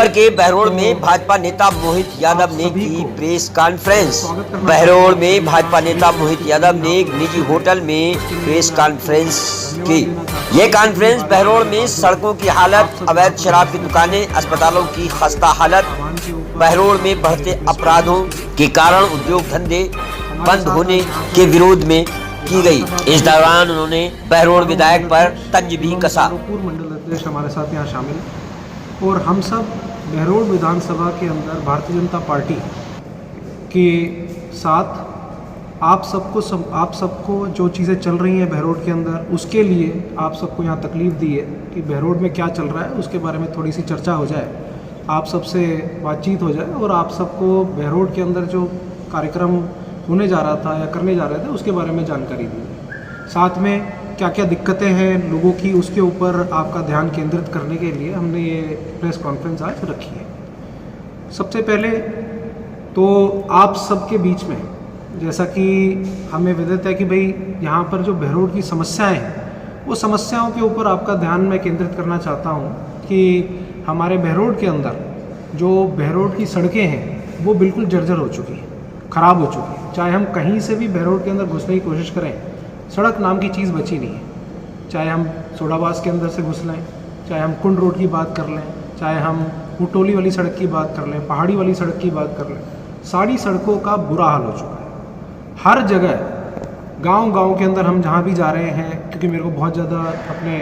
देवघर के बहरोड़ में भाजपा नेता मोहित यादव ने की प्रेस कॉन्फ्रेंस। बहरोड़ में भाजपा नेता मोहित यादव ने एक निजी होटल में प्रेस कॉन्फ्रेंस की। ये कॉन्फ्रेंस बहरोड़ में सड़कों की हालत, अवैध शराब की दुकानें, अस्पतालों की खस्ता हालत, बहरोड़ में बढ़ते अपराधों के कारण उद्योग धंधे बंद होने के विरोध में की गई। इस दौरान उन्होंने बहरोड़ विधायक पर तंज भी कसा। पूर्व मंडल अध्यक्ष हमारे साथ यहाँ शामिल हैं और हम सब बहरोड़ विधानसभा के अंदर भारतीय जनता पार्टी के साथ आप सबको जो चीज़ें चल रही हैं बहरोड़ के अंदर, उसके लिए आप सबको यहाँ तकलीफ़ दी है कि बहरोड़ में क्या चल रहा है उसके बारे में थोड़ी सी चर्चा हो जाए, आप सबसे बातचीत हो जाए और आप सबको बहरोड़ के अंदर जो कार्यक्रम होने जा रहा था या करने जा रहे थे उसके बारे में जानकारी दी है। साथ में क्या क्या दिक्कतें हैं लोगों की उसके ऊपर आपका ध्यान केंद्रित करने के लिए हमने ये प्रेस कॉन्फ्रेंस आज रखी है। सबसे पहले तो आप सबके बीच में, जैसा कि हमें विदित है कि भाई यहाँ पर जो बहरोड़ की समस्याएं हैं वो समस्याओं के ऊपर आपका ध्यान मैं केंद्रित करना चाहता हूँ कि हमारे बहरोड़ के अंदर जो बहरोड़ की सड़कें हैं वो बिल्कुल जर्जर हो चुकी हैं, ख़राब हो चुकी हैं। चाहे हम कहीं से भी बहरोड़ के अंदर घुसने की कोशिश करें, सड़क नाम की चीज़ बची नहीं है। चाहे हम सोडाबाज के अंदर से घुस लें, चाहे हम कुंड रोड की बात कर लें, चाहे हम उटोली वाली सड़क की बात कर लें, पहाड़ी वाली सड़क की बात कर लें, सारी सड़कों का बुरा हाल हो चुका है। हर जगह गांव-गांव के अंदर हम जहां भी जा रहे हैं, क्योंकि मेरे को बहुत ज़्यादा अपने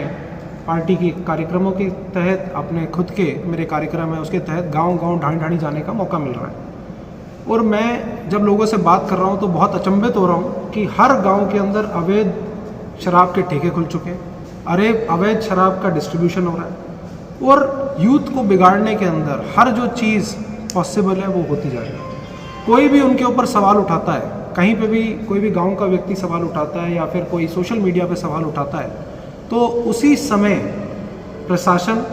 पार्टी के कार्यक्रमों के तहत, अपने खुद के मेरे कार्यक्रम है उसके तहत गाँव-गाँव ढाणी-ढाणी जाने का मौका मिल रहा है और मैं जब लोगों से बात कर रहा हूँ तो बहुत अचंभित हो रहा हूँ कि हर गांव के अंदर अवैध शराब के ठेके खुल चुके हैं, अवैध शराब का डिस्ट्रीब्यूशन हो रहा है और यूथ को बिगाड़ने के अंदर हर जो चीज़ पॉसिबल है वो होती जा रही है। कोई भी उनके ऊपर सवाल उठाता है, कहीं पे भी कोई भी गांव का व्यक्ति सवाल उठाता है या फिर कोई सोशल मीडिया पे सवाल उठाता है तो उसी समय प्रशासन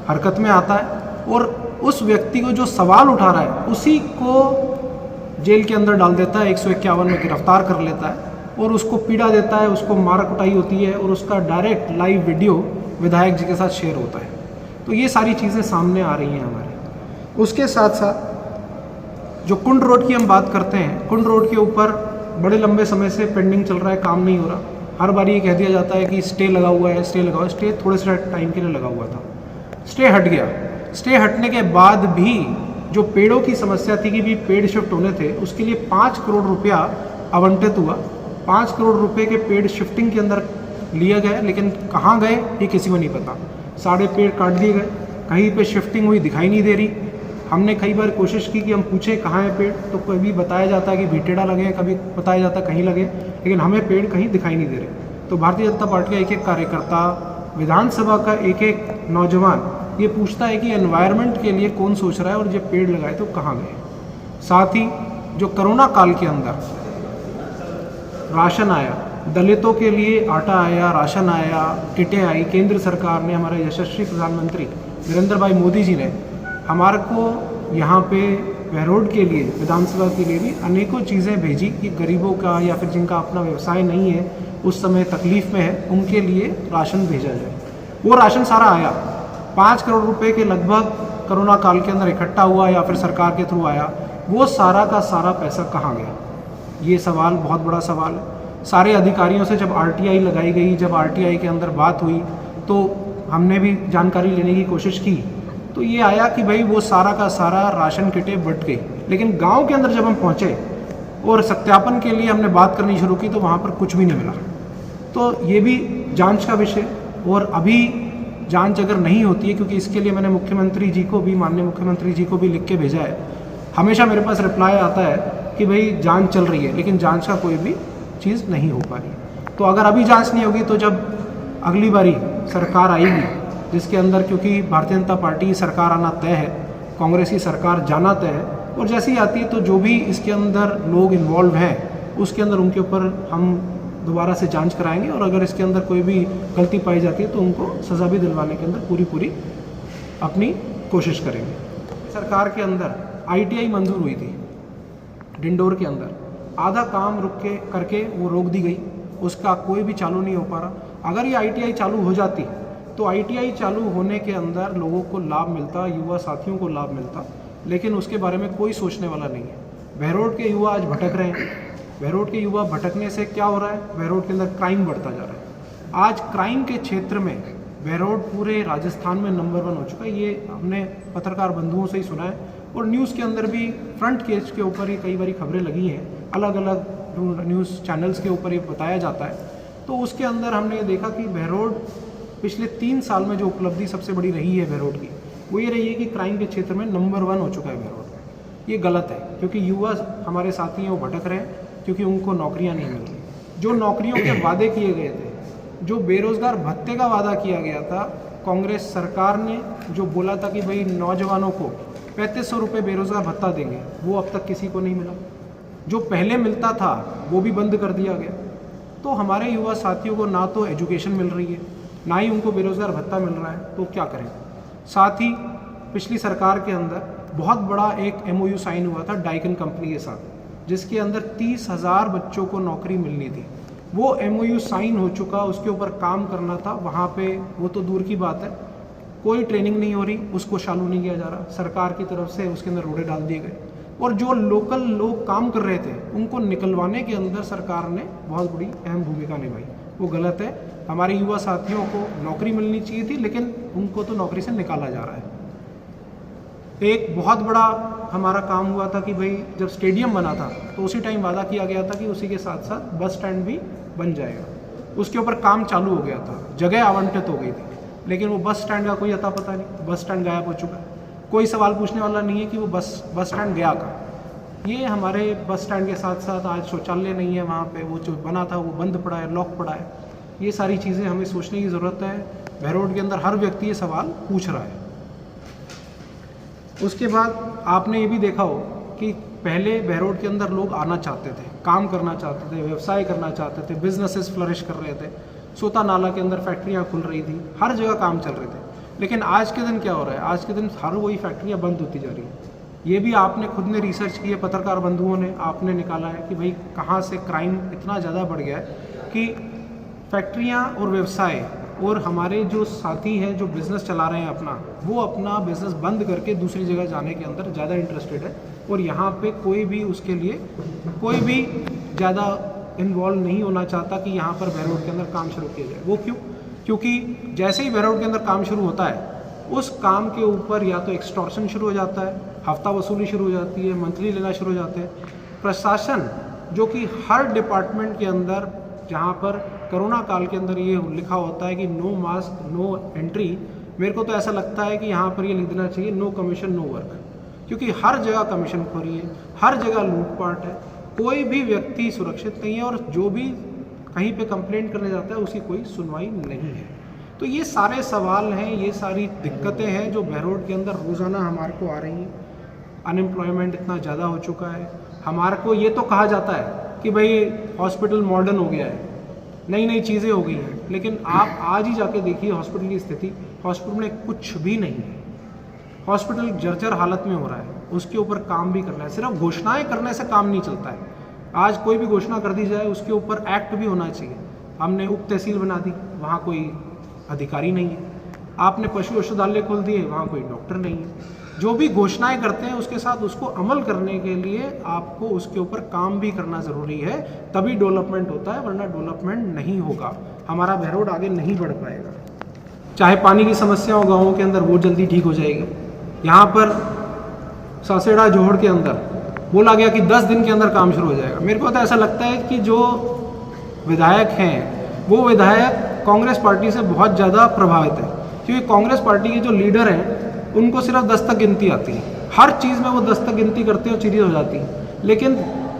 हरकत में आता है और उस व्यक्ति को जो सवाल उठा रहा है उसी को जेल के अंदर डाल देता है, 151 में गिरफ्तार कर लेता है और उसको पीड़ा देता है, उसको मार कुटाई होती है और उसका डायरेक्ट लाइव वीडियो विधायक जी के साथ शेयर होता है। तो ये सारी चीज़ें सामने आ रही हैं हमारे। उसके साथ साथ जो कुंड रोड की हम बात करते हैं, कुंड रोड के ऊपर बड़े लंबे समय से पेंडिंग चल रहा है, काम नहीं हो रहा। हर बार ये कह दिया जाता है कि स्टे लगा हुआ है, स्टे लगा हुआ है। स्टे थोड़े से टाइम के लिए लगा हुआ था, स्टे हट गया। स्टे हटने के बाद भी जो पेड़ों की समस्या थी कि भी पेड़ शिफ्ट होने थे, उसके लिए 5 करोड़ रुपया आवंटित हुआ। 5 करोड़ रुपए के पेड़ शिफ्टिंग के अंदर लिए गए, लेकिन कहाँ गए ये किसी को नहीं पता। सारे पेड़ काट दिए गए, कहीं पे शिफ्टिंग हुई दिखाई नहीं दे रही। हमने कई बार कोशिश की कि हम पूछें कहाँ है पेड़, तो कभी बताया जाता है कि भीटेड़ा लगे हैं, कभी बताया जाता है कहीं लगे, लेकिन हमें पेड़ कहीं दिखाई नहीं दे रहे। तो भारतीय जनता पार्टी का एक एक कार्यकर्ता, विधानसभा का एक एक नौजवान ये पूछता है कि एनवायरनमेंट के लिए कौन सोच रहा है और जब पेड़ लगाए तो कहाँ गए। साथ ही जो कोरोना काल के अंदर राशन आया, दलितों के लिए आटा आया, राशन आया, किटें आई, केंद्र सरकार ने, हमारे यशस्वी प्रधानमंत्री नरेंद्र भाई मोदी जी ने हमारे को यहाँ पे बहरोड़ के लिए, विधानसभा के लिए भी अनेकों चीज़ें भेजी कि गरीबों का या फिर जिनका अपना व्यवसाय नहीं है, उस समय तकलीफ़ में है, उनके लिए राशन भेजा जाए। वो राशन सारा आया, 5 करोड़ रुपए के लगभग कोरोना काल के अंदर इकट्ठा हुआ या फिर सरकार के थ्रू आया। वो सारा का सारा पैसा कहाँ गया, ये सवाल बहुत बड़ा सवाल है। सारे अधिकारियों से जब आरटीआई लगाई गई, जब आरटीआई के अंदर बात हुई तो हमने भी जानकारी लेने की कोशिश की, तो ये आया कि भाई वो सारा का सारा राशन किटें बट गई। लेकिन गांव के अंदर जब हम पहुँचे और सत्यापन के लिए हमने बात करनी शुरू की तो वहाँ पर कुछ भी नहीं मिला। तो ये भी जाँच का विषय, और अभी जांच अगर नहीं होती है, क्योंकि इसके लिए मैंने मुख्यमंत्री जी को भी, माननीय मुख्यमंत्री जी को भी लिख के भेजा है, हमेशा मेरे पास रिप्लाई आता है कि भाई जांच चल रही है, लेकिन जांच का कोई भी चीज़ नहीं हो पा रही। तो अगर अभी जांच नहीं होगी तो जब अगली बारी सरकार आएगी, जिसके अंदर क्योंकि भारतीय जनता पार्टी की सरकार आना तय है, कांग्रेस की सरकार जाना तय है, और जैसे ही आती है तो जो भी इसके अंदर लोग इन्वॉल्व हैं उसके अंदर उनके ऊपर हम दोबारा से जांच कराएंगे और अगर इसके अंदर कोई भी गलती पाई जाती है तो उनको सज़ा भी दिलवाने के अंदर पूरी अपनी कोशिश करेंगे। सरकार के अंदर आईटीआई मंजूर हुई थी डिंडोर के अंदर, आधा काम रुक के करके वो रोक दी गई, उसका कोई भी चालू नहीं हो पा रहा। अगर ये आईटीआई चालू हो जाती तो ITI चालू होने के अंदर लोगों को लाभ मिलता, युवा साथियों को लाभ मिलता, लेकिन उसके बारे में कोई सोचने वाला नहीं है। बहरोड के युवा आज भटक रहे हैं। बहरोड के युवा भटकने से क्या हो रहा है, बहरोड के अंदर क्राइम बढ़ता जा रहा है। आज क्राइम के क्षेत्र में बहरोड पूरे राजस्थान में नंबर 1 हो चुका है। ये हमने पत्रकार बंधुओं से ही सुना है और न्यूज़ के अंदर भी फ्रंट पेज के ऊपर ही कई बारी खबरें लगी हैं, अलग अलग न्यूज़ चैनल्स के ऊपर ये बताया जाता है। तो उसके अंदर हमने ये देखा कि बहरोड पिछले 3 साल में जो उपलब्धि सबसे बड़ी रही है बहरोड की, वो ये रही है कि क्राइम के क्षेत्र में नंबर 1 हो चुका है बहरोड। ये गलत है, क्योंकि युवा हमारे साथी हैं वो भटक रहे हैं क्योंकि उनको नौकरियां नहीं मिल रही। जो नौकरियों के वादे किए गए थे, जो बेरोज़गार भत्ते का वादा किया गया था, कांग्रेस सरकार ने जो बोला था कि भाई नौजवानों को 3500 रुपये बेरोज़गार भत्ता देंगे, वो अब तक किसी को नहीं मिला। जो पहले मिलता था वो भी बंद कर दिया गया। तो हमारे युवा साथियों को ना तो एजुकेशन मिल रही है, ना ही उनको बेरोज़गार भत्ता मिल रहा है, तो क्या करें। साथ ही पिछली सरकार के अंदर बहुत बड़ा एक MOU साइन हुआ था डाइकन कंपनी के साथ, जिसके अंदर 30,000 बच्चों को नौकरी मिलनी थी। वो MOU साइन हो चुका, उसके ऊपर काम करना था। वहाँ पे वो तो दूर की बात है, कोई ट्रेनिंग नहीं हो रही, उसको चालू नहीं किया जा रहा। सरकार की तरफ से उसके अंदर रोड़े डाल दिए गए और जो लोकल लोग काम कर रहे थे उनको निकलवाने के अंदर सरकार ने बहुत बड़ी अहम भूमिका निभाई। वो गलत है। हमारे युवा साथियों को नौकरी मिलनी चाहिए थी, लेकिन उनको तो नौकरी से निकाला जा रहा है। एक बहुत बड़ा हमारा काम हुआ था कि भाई जब स्टेडियम बना था तो उसी टाइम वादा किया गया था कि उसी के साथ साथ बस स्टैंड भी बन जाएगा। उसके ऊपर काम चालू हो गया था, जगह आवंटित हो गई थी, लेकिन वो बस स्टैंड का कोई अता पता नहीं। बस स्टैंड गायब हो चुका है। कोई सवाल पूछने वाला नहीं है कि वो बस स्टैंड गया कहाँ। ये हमारे बस स्टैंड के साथ साथ आज शौचालय नहीं है वहाँ पे, वो जो बना था वो बंद पड़ा है, लॉक पड़ा है। ये सारी चीज़ें हमें सोचने की ज़रूरत है। बहरोड के अंदर हर व्यक्ति ये सवाल पूछ रहा है। उसके बाद आपने ये भी देखा हो कि पहले बहरोड के अंदर लोग आना चाहते थे, काम करना चाहते थे, व्यवसाय करना चाहते थे, बिजनेसेस फ्लरिश कर रहे थे। सोता नाला के अंदर फैक्ट्रियाँ खुल रही थी, हर जगह काम चल रहे थे। लेकिन आज के दिन क्या हो रहा है, आज के दिन हर वही फैक्ट्रियाँ बंद होती जा रही हैं। ये भी आपने खुद ने रिसर्च की है, पत्रकार बंधुओं ने आपने निकाला है कि भाई कहाँ से क्राइम इतना ज़्यादा बढ़ गया है कि फैक्ट्रियाँ और व्यवसाय और हमारे जो साथी हैं जो बिज़नेस चला रहे हैं अपना, वो अपना बिज़नेस बंद करके दूसरी जगह जाने के अंदर ज़्यादा इंटरेस्टेड है और यहाँ पे कोई भी उसके लिए कोई भी ज़्यादा इन्वॉल्व नहीं होना चाहता कि यहाँ पर बहरोड के अंदर काम शुरू किया जाए। वो क्यों? क्योंकि जैसे ही बहरोड के अंदर काम शुरू होता है, उस काम के ऊपर या तो एक्सटॉर्शन शुरू हो जाता है, हफ्ता वसूली शुरू हो जाती है, मंथली लेना शुरू हो जाते हैं। प्रशासन जो कि हर डिपार्टमेंट के अंदर, जहाँ पर कोरोना काल के अंदर ये लिखा होता है कि नो मास्क नो एंट्री, मेरे को तो ऐसा लगता है कि यहाँ पर ये लिख देना चाहिए नो कमीशन नो वर्क, क्योंकि हर जगह कमीशन खोरी है, हर जगह लूटपाट है, कोई भी व्यक्ति सुरक्षित नहीं है और जो भी कहीं पे कंप्लेंट करने जाता है उसकी कोई सुनवाई नहीं है। तो ये सारे सवाल हैं, ये सारी दिक्कतें हैं जो बहरोड के अंदर रोज़ाना हमारे को आ रही हैं। अनएम्प्लॉयमेंट इतना ज़्यादा हो चुका है। हमारे को ये तो कहा जाता है कि भाई हॉस्पिटल मॉडर्न हो गया है, नई नई चीज़ें हो गई हैं, लेकिन आप आज ही जाके देखिए हॉस्पिटल की स्थिति, हॉस्पिटल में कुछ भी नहीं है। हॉस्पिटल जर्जर हालत में हो रहा है, उसके ऊपर काम भी करना है। सिर्फ घोषणाएं करने से काम नहीं चलता है। आज कोई भी घोषणा कर दी जाए उसके ऊपर एक्ट भी होना चाहिए। हमने उप तहसील बना दी, वहाँ कोई अधिकारी नहीं है। आपने पशु औषधालय खोल दिए, वहाँ कोई डॉक्टर नहीं है। जो भी घोषणाएं करते हैं उसके साथ उसको अमल करने के लिए आपको उसके ऊपर काम भी करना ज़रूरी है, तभी डेवलपमेंट होता है, वरना डेवलपमेंट नहीं होगा। हमारा बहरोड आगे नहीं बढ़ पाएगा। चाहे पानी की समस्या हो गाँवों के अंदर, वो जल्दी ठीक हो जाएगी। यहाँ पर सासेड़ा जोहड़ के अंदर बोला गया कि 10 दिन के अंदर काम शुरू हो जाएगा। मेरे को तो ऐसा लगता है कि जो विधायक हैं वो विधायक कांग्रेस पार्टी से बहुत ज़्यादा प्रभावित है, क्योंकि कांग्रेस पार्टी के जो लीडर हैं उनको सिर्फ 10 तक गिनती आती है। हर चीज़ में वो 10 तक गिनती करते हैं और चीज़ें हो जाती हैं, लेकिन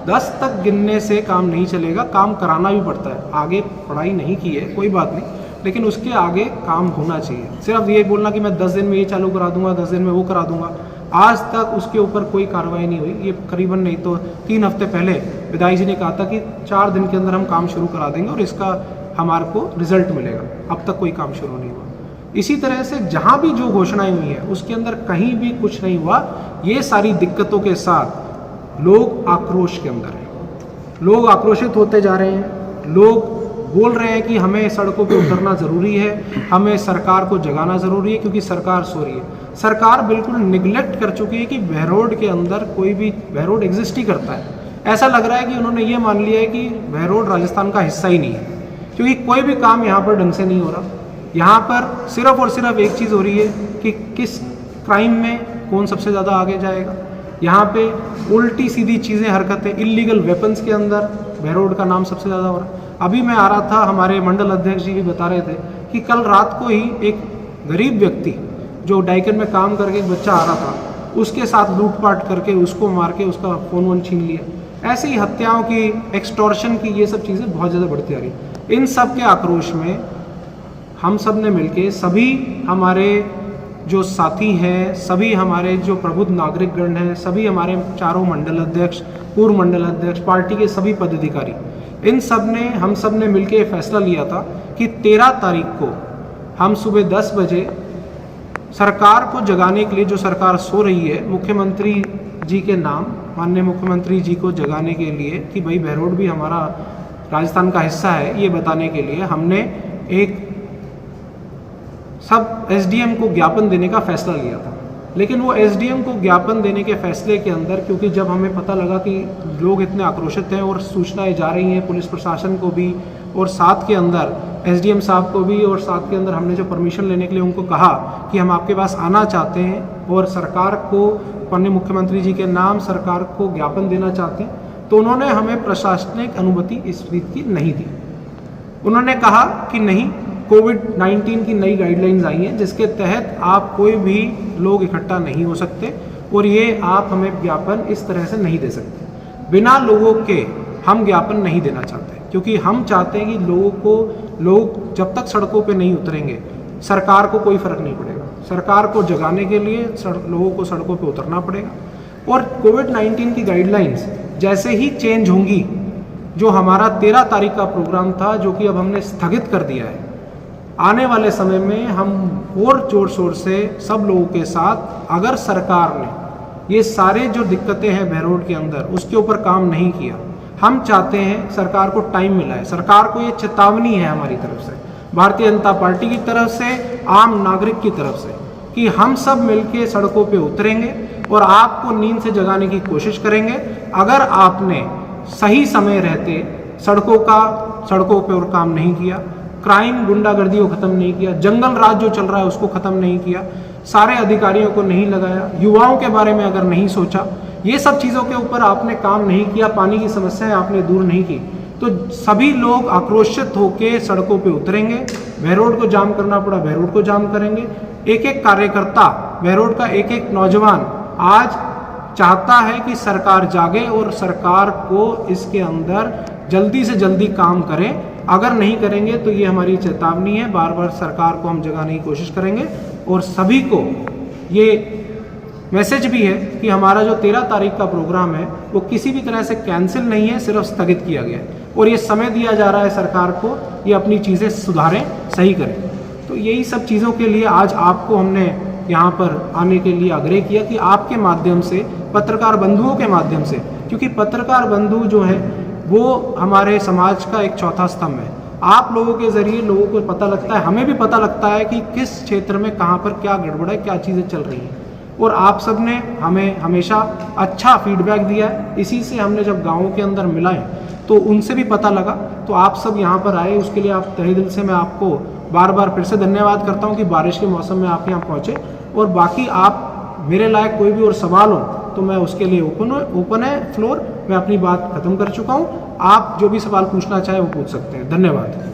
10 तक गिनने से काम नहीं चलेगा, काम कराना भी पड़ता है। आगे पढ़ाई नहीं की है कोई बात नहीं, लेकिन उसके आगे काम होना चाहिए। सिर्फ ये बोलना कि मैं 10 दिन में ये चालू करा दूंगा, 10 दिन में वो करा दूंगा, आज तक उसके ऊपर कोई कार्रवाई नहीं हुई। ये करीबन नहीं तो 3 हफ्ते पहले विधायक जी ने कहा था कि 4 दिन के अंदर हम काम शुरू करा देंगे और इसका हमारे को रिजल्ट मिलेगा। अब तक कोई काम शुरू नहीं हुआ। इसी तरह से जहाँ भी जो घोषणाएं हुई हैं उसके अंदर कहीं भी कुछ नहीं हुआ। ये सारी दिक्कतों के साथ लोग आक्रोश के अंदर हैं, लोग आक्रोशित होते जा रहे हैं, लोग बोल रहे हैं कि हमें सड़कों पे उतरना ज़रूरी है, हमें सरकार को जगाना ज़रूरी है क्योंकि सरकार सो रही है। सरकार बिल्कुल निगलेक्ट कर चुकी है कि बहरोड के अंदर कोई भी बहरोड एग्जिस्ट ही करता है। ऐसा लग रहा है कि उन्होंने ये मान लिया है कि बहरोड राजस्थान का हिस्सा ही नहीं है, क्योंकि कोई भी काम यहाँ पर ढंग से नहीं हो रहा। यहाँ पर सिर्फ और सिर्फ एक चीज़ हो रही है कि किस क्राइम में कौन सबसे ज़्यादा आगे जाएगा। यहाँ पे उल्टी सीधी चीज़ें, हरकतें, इलीगल वेपन्स के अंदर बहरोड का नाम सबसे ज़्यादा हो रहा है। अभी मैं आ रहा था, हमारे मंडल अध्यक्ष जी भी बता रहे थे कि कल रात को ही एक गरीब व्यक्ति जो डाइकन में काम करके एक बच्चा आ रहा था, उसके साथ लूटपाट करके उसको मार के उसका फ़ोन वोन छीन लिया। ऐसी हत्याओं की, एक्सटॉर्शन की, ये सब चीज़ें बहुत ज़्यादा बढ़ती आ रही। इन सब के आक्रोश में हम सब ने मिलके, सभी हमारे जो साथी हैं, सभी हमारे जो प्रबुद्ध नागरिकगण हैं, सभी हमारे चारों मंडल अध्यक्ष, पूर्व मंडल अध्यक्ष, पार्टी के सभी पदाधिकारी, हम सब ने मिलके फैसला लिया था कि 13 तारीख को हम सुबह 10 बजे सरकार को जगाने के लिए, जो सरकार सो रही है, मुख्यमंत्री जी के नाम, माननीय मुख्यमंत्री जी को जगाने के लिए कि भाई बहरोड भी हमारा राजस्थान का हिस्सा है, ये बताने के लिए हमने एक सब एसडीएम को ज्ञापन देने का फैसला लिया था। लेकिन वो एसडीएम को ज्ञापन देने के फैसले के अंदर, क्योंकि जब हमें पता लगा कि लोग इतने आक्रोशित हैं और सूचनाएं जा रही हैं पुलिस प्रशासन को भी, और साथ के अंदर एसडीएम साहब को भी, और साथ के अंदर हमने जो परमिशन लेने के लिए उनको कहा कि हम आपके पास आना चाहते हैं और सरकार को, माननीय मुख्यमंत्री जी के नाम सरकार को ज्ञापन देना चाहते हैं, तो उन्होंने हमें प्रशासनिक अनुमति इस रीत की नहीं दी। उन्होंने कहा कि नहीं, कोविड-19 की नई गाइडलाइंस आई हैं जिसके तहत आप कोई भी लोग इकट्ठा नहीं हो सकते और ये आप हमें ज्ञापन इस तरह से नहीं दे सकते। बिना लोगों के हम ज्ञापन नहीं देना चाहते, क्योंकि हम चाहते हैं कि लोग जब तक सड़कों पे नहीं उतरेंगे, सरकार को कोई फ़र्क नहीं पड़ेगा। सरकार को जगाने के लिए लोगों को सड़कों पे उतरना पड़ेगा। और कोविड-19 की गाइडलाइंस जैसे ही चेंज होंगी, जो हमारा 13 तारीख का प्रोग्राम था, जो कि अब हमने स्थगित कर दिया है, आने वाले समय में हम और जोर शोर से सब लोगों के साथ, अगर सरकार ने ये सारे जो दिक्कतें हैं बहरोड के अंदर उसके ऊपर काम नहीं किया, हम चाहते हैं सरकार को टाइम मिला है। सरकार को ये चेतावनी है हमारी तरफ से, भारतीय जनता पार्टी की तरफ से, आम नागरिक की तरफ से, कि हम सब मिलके सड़कों पे उतरेंगे और आपको नींद से जगाने की कोशिश करेंगे। अगर आपने सही समय रहते सड़कों पे और काम नहीं किया, क्राइम, गुंडागर्दी को ख़त्म नहीं किया, जंगल राज जो चल रहा है उसको ख़त्म नहीं किया, सारे अधिकारियों को नहीं लगाया, युवाओं के बारे में अगर नहीं सोचा, ये सब चीज़ों के ऊपर आपने काम नहीं किया, पानी की समस्याएं आपने दूर नहीं की, तो सभी लोग आक्रोशित होकर सड़कों पे उतरेंगे। बहरोड को जाम करना पड़ा, बहरोड को जाम करेंगे। एक एक कार्यकर्ता, बहरोड का एक एक नौजवान आज चाहता है कि सरकार जागे और सरकार को इसके अंदर जल्दी से जल्दी काम करें। अगर नहीं करेंगे तो ये हमारी चेतावनी है, बार बार सरकार को हम जगाने की कोशिश करेंगे। और सभी को ये मैसेज भी है कि हमारा जो 13 तारीख का प्रोग्राम है वो किसी भी तरह से कैंसिल नहीं है, सिर्फ स्थगित किया गया है और ये समय दिया जा रहा है सरकार को, ये अपनी चीज़ें सुधारें, सही करें। तो यही सब चीज़ों के लिए आज आपको हमने यहाँ पर आने के लिए आग्रह किया कि आपके माध्यम से, पत्रकार बंधुओं के माध्यम से, क्योंकि पत्रकार बंधु जो है वो हमारे समाज का एक चौथा स्तंभ है। आप लोगों के ज़रिए लोगों को पता लगता है, हमें भी पता लगता है कि किस क्षेत्र में कहाँ पर क्या गड़बड़ है, क्या चीज़ें चल रही हैं। और आप सब ने हमें हमेशा अच्छा फीडबैक दिया है। इसी से हमने जब गाँवों के अंदर मिलाएं तो उनसे भी पता लगा, तो आप सब यहाँ पर आए, उसके लिए आप तहे दिल से मैं आपको बार बार फिर से धन्यवाद करता हूँ कि बारिश के मौसम में आप यहाँ पहुँचे। और बाकी आप मेरे लायक कोई भी और सवाल हो तो मैं उसके लिए ओपन है फ्लोर। मैं अपनी बात खत्म कर चुका हूँ। आप जो भी सवाल पूछना चाहे वो पूछ सकते हैं। धन्यवाद।